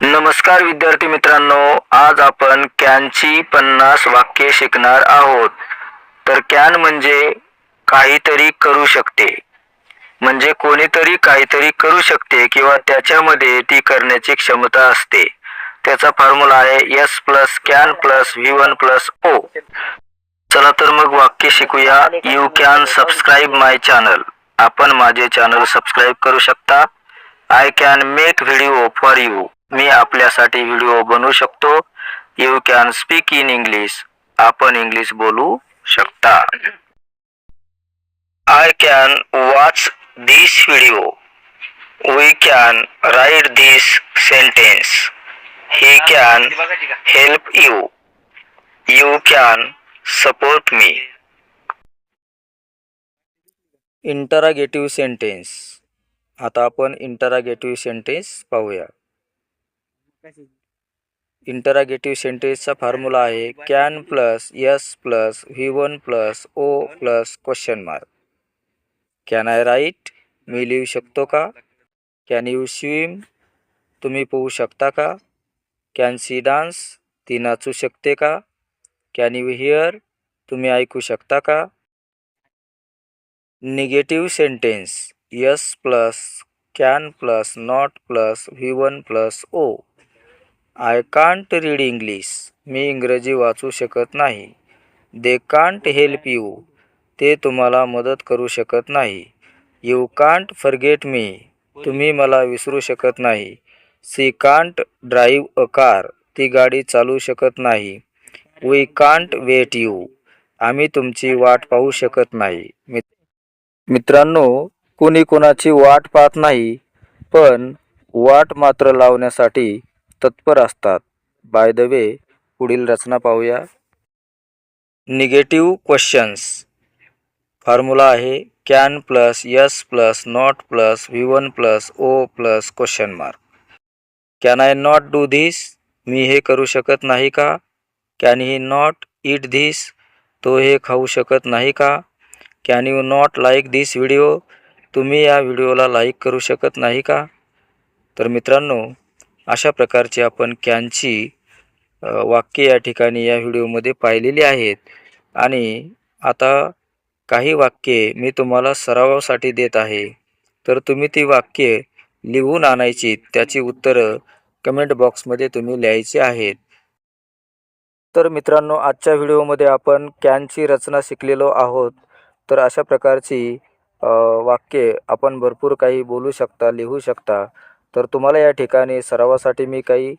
नमस्कार विद्यार्थी मित्रांनो, आज आपण कॅनची 50 वाक्ये शिकणार आहोत. तर कॅन म्हणजे काहीतरी करू शकते, म्हणजे कोणीतरी काहीतरी करू शकते किंवा त्याच्यामध्ये ती करण्याची क्षमता असते. त्याचा फॉर्म्युला आहे S plus can plus V1 plus O. चला तर मग वाक्य शिकूया. You can subscribe my channel. आपण माझे चॅनल सबस्क्राईब करू शकता. I can make video for you. मी आपल्यासाठी व्हिडिओ बनवू शकतो. You can speak in English. आपण इंग्लिश बोलू शकता. I can watch this video. We can write this sentence. He can help you. You can support me. Interrogative sentence. आता आपण interrogative sentence पाहूया. इंटरागेटिव्ह सेंटेन्सचा फॉर्म्युला आहे can plus S plus V1 plus O plus question mark. Can I write. मी लिहू शकतो का. Can you swim. तुम्ही पोहू शकता का. Can she dance. ती नाचू शकते का. Can you hear. तुम्ही ऐकू शकता का. Negative sentence. S plus can plus not plus V1 plus O. I can't read English. मी इंग्रजी वाचू शकत नाही. They can't help you. ते तुम्हाला मदत करू शकत नाही. You can't forget me. तुम्ही मला विसरू शकत नाही. She can't drive a car. ती गाडी चालवू शकत नाही. We can't wait you. आम्ही तुमची वाट पाहू शकत नाही. मित्रांनो, कोणी कोणाची वाट पाहत नाही, पण वाट मात्र लावण्यासाठी तत्पर असतात. बाय द वे, पुढील रचना पाहूया. Negative questions. फॉर्म्युला आहे can plus S plus not plus V1 plus O plus question mark. Can I not do this. मी हे करू शकत नाही का. Can he not eat this. तो हे खाऊ शकत नाही का. Can you not like this video. तुम्ही या व्हिडिओला लाईक करू शकत नाही का. तर मित्रांनो, अशा प्रकारची आपण कॅनची वाक्ये या ठिकाणी या व्हिडिओमध्ये पाहिलेली आहेत. आणि आता काही वाक्ये मी तुम्हाला सरावासाठी देत आहे. तर तुम्ही ती वाक्ये लिहून आणायची. त्याची उत्तरं कमेंट बॉक्समध्ये तुम्ही लिहायची आहेत. तर मित्रांनो, आजच्या व्हिडिओमध्ये आपण कॅनची रचना शिकलेलो आहोत. तर अशा प्रकारची वाक्ये आपण भरपूर काही बोलू शकता, लिहू शकता. तर तुम्हाला या ठिकाणी सरावासाठी मी काही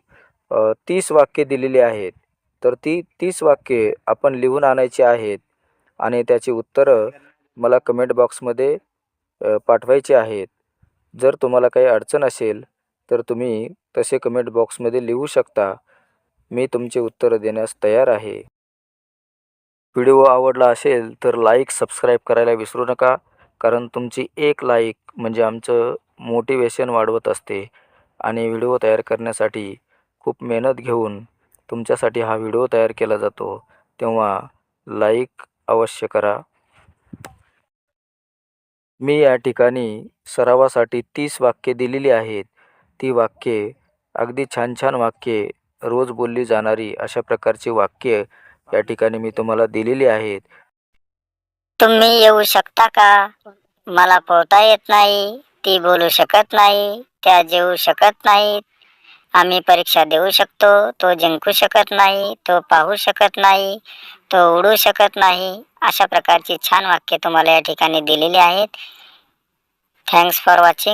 30 वाक्ये दिलेली आहेत. तर ती 30 वाक्ये आपण लिहून आणायची आहेत आणि त्याची उत्तरं मला कमेंट बॉक्समध्ये पाठवायची आहेत. जर तुम्हाला काही अडचण असेल तर तुम्ही तसे कमेंट बॉक्समध्ये लिहू शकता. मी तुमचे उत्तर देण्यास तयार आहे. व्हिडिओ आवडला असेल तर लाईक, सबस्क्राईब करायला विसरू नका. कारण तुमची एक लाईक म्हणजे आमचं मोटिवेशन वाढवत असते आणि व्हिडिओ तयार करण्यासाठी खूप मेहनत घेऊन तुमच्यासाठी हा व्हिडिओ तयार केला जातो. तेव्हा लाईक अवश्य करा. मी या ठिकाणी सरावासाठी 30 वाक्ये दिलेली आहेत. ती वाक्ये अगदी छान छान वाक्ये, रोज बोलली जाणारी अशा प्रकारची वाक्ये या ठिकाणी मी तुम्हाला दिलेली आहेत. तुम्ही येऊ शकता का. मला पोहता येत नाही. ती बोलू शकत नाही. त्या जेवू शकत नाहीत. आम्ही परीक्षा देऊ शकतो. तो जिंकू शकत नाही. तो पाहू शकत नाही. तो उडू शकत नाही. अशा प्रकारची छान वाक्ये तुम्हाला या ठिकाणी दिलेली आहेत. Thanks for watching.